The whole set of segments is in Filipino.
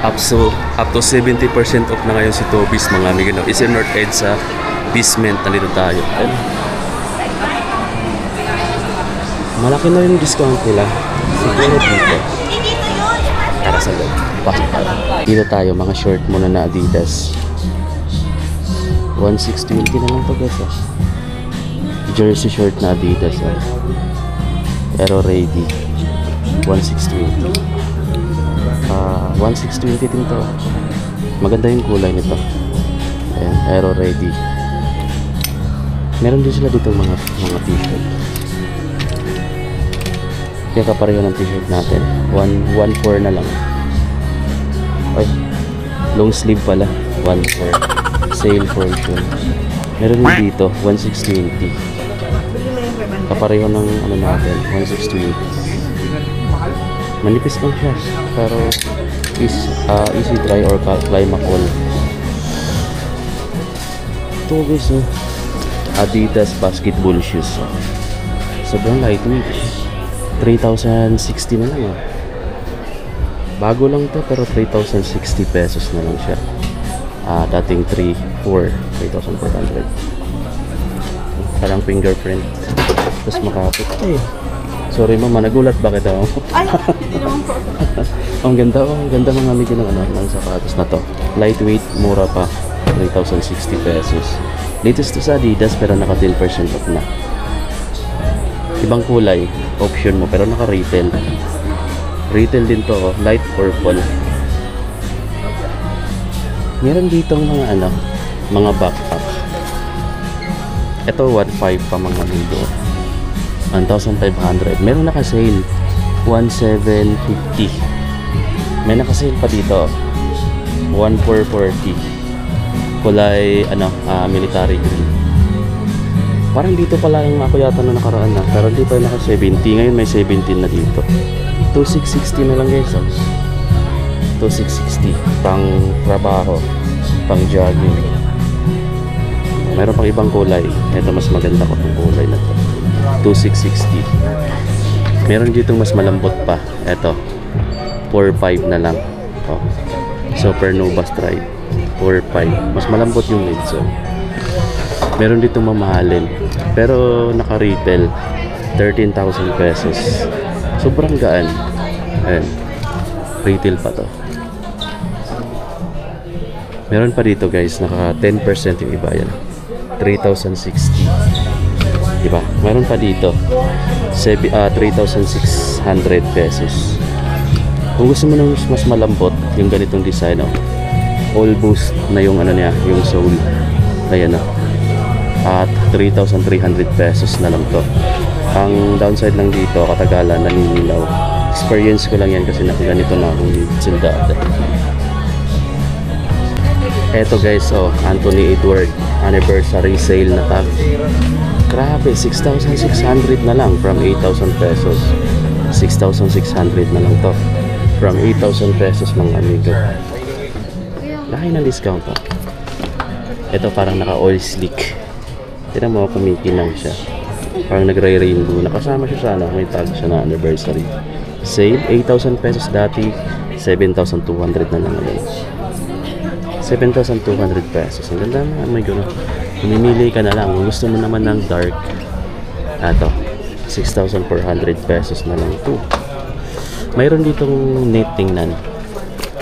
Up to 70% off na ngayon si Toby's mga amigo. No? Is in North Edge sa basement. Nandito tayo. Ayun. Malaki na yung discount nila. Siguro dito. Tara sa loob. Pasok tayo. Dito tayo, mga short muna na Adidas. 1620 na lang to guys. Jersey short na Adidas. Pero ready. 1620. 1620 din to. Maganda yung kulay nito. Ayan, Aero ready. Meron din sila dito mga t-shirt. Kaya kapareho ng t-shirt natin. 1.4 na lang. Ay, long sleeve pala. 1.4. Sale version. Meron din dito 1620. Kapareho ng ano natin, 1620. Manipis lang siya, pero easy dry or climax all. Ito guys, Adidas basketball shoes. Sobrang lightweight. 3,060 na lang. Bago lang to, pero 3,060 pesos na lang siya. Dating 3,400. Parang fingerprint. Tapos makapit. Ay, sorry mama, nagulat ba kita? Ay, hindi naman po. Ang ganda mga amigo ng sapatos na to. Lightweight, mura pa. 3,060 pesos. Latest to sa Adidas pero naka 10% off na. Ibang kulay, option mo pero naka retail. Retail din to, light purple. Meron ditong mga backpack. Ito 1.5 pa mga amigo. 1,500. Meron naka-sale 1,750. May naka-sale pa dito 1,440. Kulay military green. Parang dito pala yung ako yata na nakaraan na, pero hindi pa naka 70. Ngayon may 17 na dito. 2,660 na lang guys. 2,660 pang trabaho, pang jogging. Meron pang ibang kulay. Ito mas maganda ko itong kulay na to. 2,660. Meron dito mas malambot pa. Ito 4,500 na lang. Supernova Stripe 4,500. Mas malambot yung midsole. Meron dito mamahalin, pero naka-retail 13,000 pesos. Sobrang gaan. Ayan, retail pa to. Meron pa dito guys, naka 10% yung iba. Yan 3,060. Diba? Meron pa dito 3,600 pesos. Kung gusto mo ng mas malambot yung ganitong design, all boost na yung yung sole. Ayan at 3,300 pesos na lang to. Ang downside lang dito, katagalan, naninilaw. Experience ko lang yan kasi ganito na akong sinda. Eto guys, Anthony Edward anniversary sale na tag. Grabe, 6,600 na lang from 8,000 pesos. 6,600 na lang to from 8,000 pesos mga amigo. Laki ng discount to. Ito parang naka oil slick. Tignan mo, kumikinang siya. Parang nagre-rainbow. Nakasama siya sana. May tag siya na anniversary. Sale, 8,000 pesos dati. 7,200 na lang ngayon. 7,200 pesos. Ang ganda na. May gano'n. Mamimili ka na lang. Kung gusto mo naman ng dark, ito, 6,400 pesos na lang ito. Mayroon ditong net tingnan.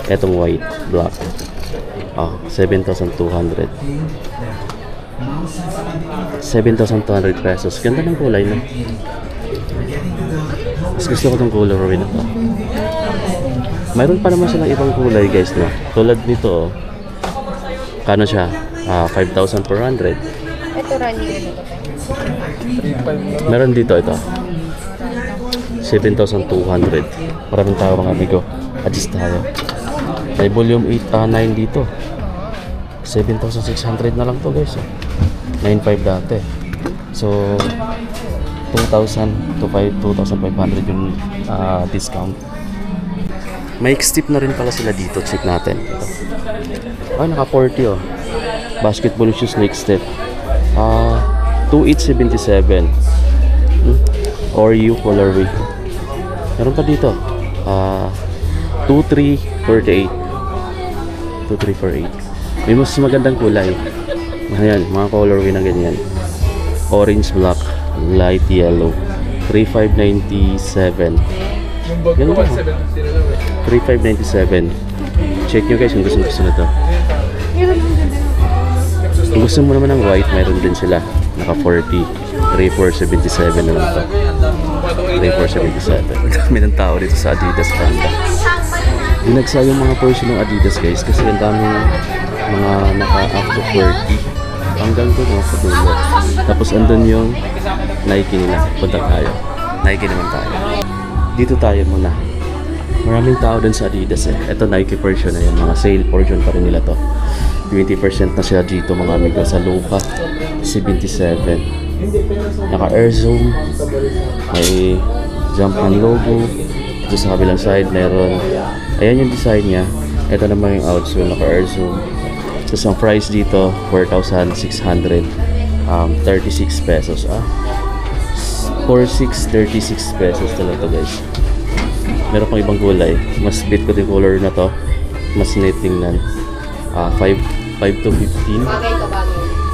Etong white, black. 7,200. 7,200 pesos. Ganda ng kulay na. Mas gusto ko itong colorway na to. Mayroon pa naman silang ibang kulay guys na. Tulad nito kano siya? 5,400. Ito running. Meron dito ito 7,200. Maraming tao mga amigo. Adjust tayo. May volume 9 dito. 7,600 na lang to guys. 9,500 dati. So 2,000 to 2,500 yung discount. May X-tip na rin pala sila dito. Check natin. Ito. Ay, naka 40 basketball shoes na X-tip. 2,877. Or U colorway. Meron pa dito. 2,348. 2348. May mas magandang kulay. Ayan, mga colorway na ganyan. Orange black, light yellow. 3597. Ganun ba? 3597. Check nyo guys kung gusto na to. Kung gusto mo naman ng white, mayroon din sila. Naka 40. 3477 na lang to. 3477. Dami ng tao dito sa Adidas Panda. Dinagsa yung mga portion ng Adidas guys kasi ang daming mga naka up to 40 hanggang doon sa dulo. Tapos andun yung Nike nila. Punta tayo. Nike naman tayo. Dito tayo muna. Maraming tao dun sa Adidas eh. Ito Nike version na yun. Mga sale portion pa rin nila to. 20% na siya dito mga amigo sa Luka 77. Naka Air Zoom. May Jumpman logo. Dito sa kabilang side meron. Ayan yung design niya. Ito naman yung outsole. Naka Air Zoom. Tapos ang price dito 4,636 pesos. 4,636 pesos talaga guys. Meron pang ibang kulay. Mas bit ko yung color na to. Mas neat tingnan. 5 to 15.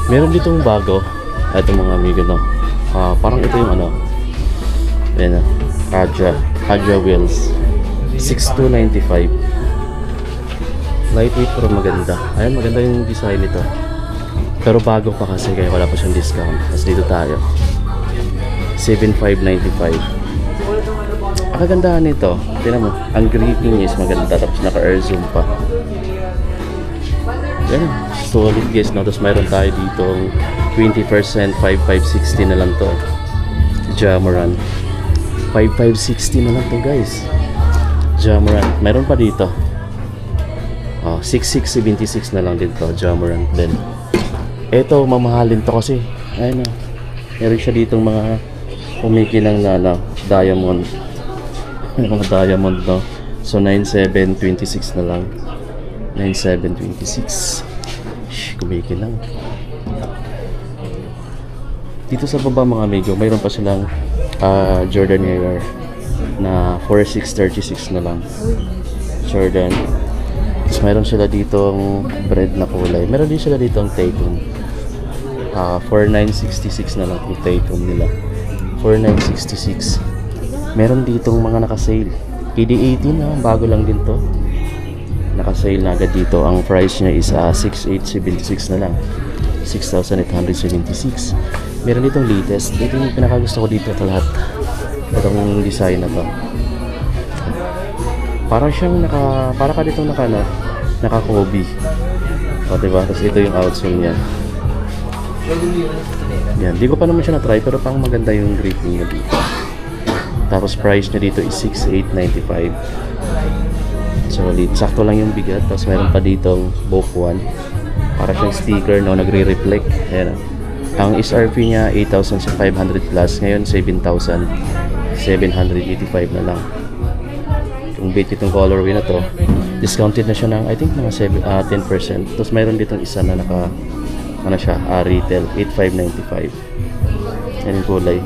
Meron ditong bago. Ito mga amigo no. Parang ito yung ano. Ayan na. Adja wheels. 6,295. Lightweight pero maganda. Ayan, maganda yung design nito. Pero bago pa kasi kaya wala pa siyang discount. Tapos dito tayo. 7,595. Ang kagandahan nito, tingnan mo, ang gripping niya is maganda. Tapos naka-air zoom pa. Ayan, solid guys. No? Tapos mayroon tayo dito 20%, 5,560 na lang to. Jamoran. 5,560 na lang to guys. Jamoran. Mayroon pa dito. 6,676 na lang din to. Jamoran din. Ito, mamahalin to kasi. Ayun o. Meron siya ditong mga kumikinang na diamond. Mga diamond no. So 9,726 na lang. 9,726. Kumikinang. Dito sa baba mga amigo, mayroon pa silang Jordan Air na 4,636 na lang. Jordan. Tapos mayroon sila ditong bread na kulay. Meron din sila ditong Tatum. 4,966 na lang yung Tatum nila. 4,966. Meron ditong mga naka-sale. KD18 bago lang din to. Naka-sale na agad dito. Ang price niya is 6,876 na lang. 6,876. Meron ditong latest. Ito yung pinakagusto ko dito sa lahat. Itong design na to. Parang siyang para ka ditong naka-Kobe. O diba? Tapos ito yung outsole niya. Yan. Di ko pa naman siya na-try pero pang maganda yung gripping niya dito. Tapos price niya dito is 6,895. Solid. Sakto lang yung bigat. Tapos meron pa ditong Book 1. Para siyang sticker no, nagre-reflect. Ayan. Ang SRP niya 8,500 plus. Ngayon 7,785 na lang. Kung bait itong colorway na to, discounted na siya ng I think mga 10%. Tapos mayroon ditong isa na naka retail 8,595. Yan yung kulay.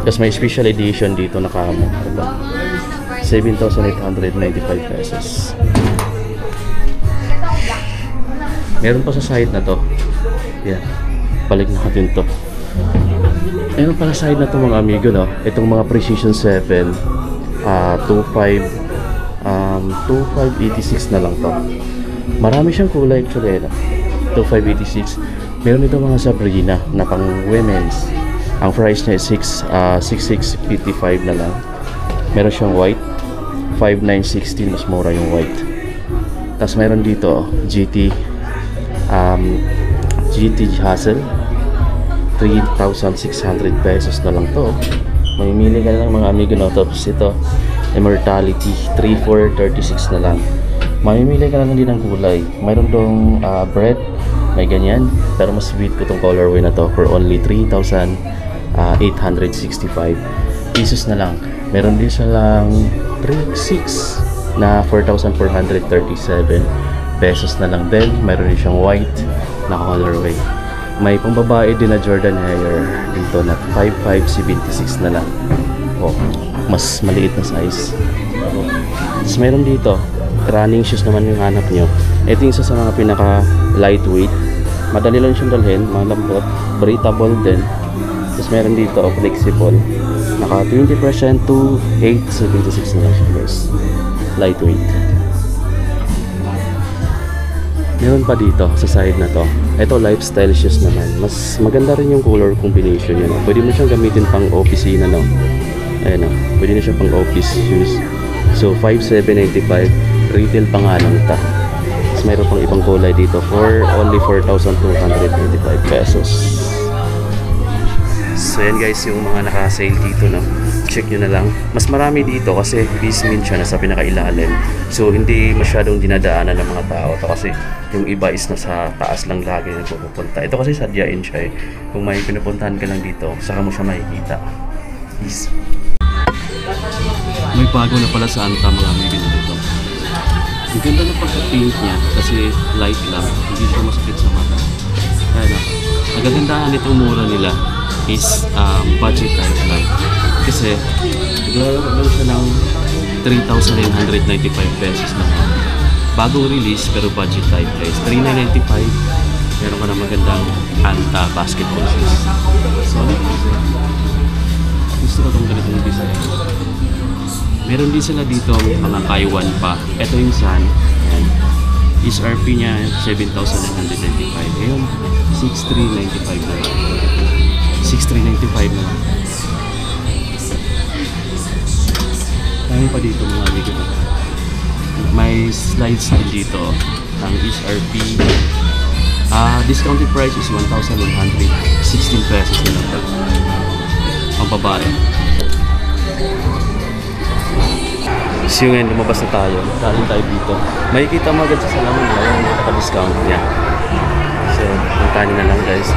Tapos may special edition dito na kamo. Diba? 7,895 pesos. Meron pa sa side na to. Yan. Balik natin to. Meron pa sa side na to mga amigo no. Itong mga Precision 7 2586 na lang to. Marami siyang kulay actually no? 2586. Meron dito mga Sabrina na pang women's. Ang price niya is 6,655 na lang. Meron siyang white 5,916, mas mura yung white. Tapos meron dito GT Hassel 3,600 pesos na lang to. Mamimili ka na lang mga amigo no. Tapos ito Immortality 3,436 na lang. Mamimili ka na lang din ng kulay. Mayroon tong bread, may ganyan, pero mas sweet ko tong colorway na to for only 3,865 pesos na lang. Meron din silang 3,600 na 4,437 pesos na lang din. Meron din siyang white na colorway. May pambabae din na Jordan Air dito na 5,576 na lang. Oh, mas maliit na size. Tapos meron dito running shoes naman yung hanap nyo, ito yung isa sa mga pinaka lightweight. Madali lang siyang dalhin, malambot, breathable din. Tapos meron dito, flexible. Naka 20% to 876 na lang siya guys. Lightweight. Meron pa dito sa side na to. Ito lifestyle shoes naman. Mas maganda rin yung color combination yun. Pwede mo siyang gamitin pang opisina, no? Ayan, no? Pwede na siya pang office shoes. So 5,795. Retail pa nga lang ito. Tapos mayroon pang ibang kulay dito for only 4,295 pesos. So yan guys, yung mga naka-sale dito, no? Check nyo na lang. Mas marami dito kasi basement siya, nasa pinakailalim. So hindi masyadong dinadaanan ng mga tao to kasi yung iba is nasa taas lang lagi na pupunta. Ito kasi sadyain siya eh. Kung may pinupuntahan ka lang dito, saka mo siya makikita. Peace. May bago na pala sa Anta, mga amigin dito. Ang ganda ng pagka-paint niya kasi light lang, hindi siya masakit sa mata. Kaya na, ang gagandahan nitong mura nila is budget type lang. Kasi naglalaro siya ng 3,995 pesos na bagong release pero budget type guys. 3,995 meron ka na magandang Anta basketball shoes. Solid. Gusto ko itong ganitong design. Meron din sila dito mga Taiwan pa. Ito yung Sun. Ayan. Is RP niya 7,995. Ngayon 6,395 na lang. 6,395 na lang. Dami pa dito mga amigo. May slides din dito. Ang SRP discounted price is 1,116 pesos na lang. Ang babae. So ngayon, lumabas na tayo. Dahil tayo dito. Makikita mo agad sa salamin na yung naka-discount niya. So, puntahan na lang guys.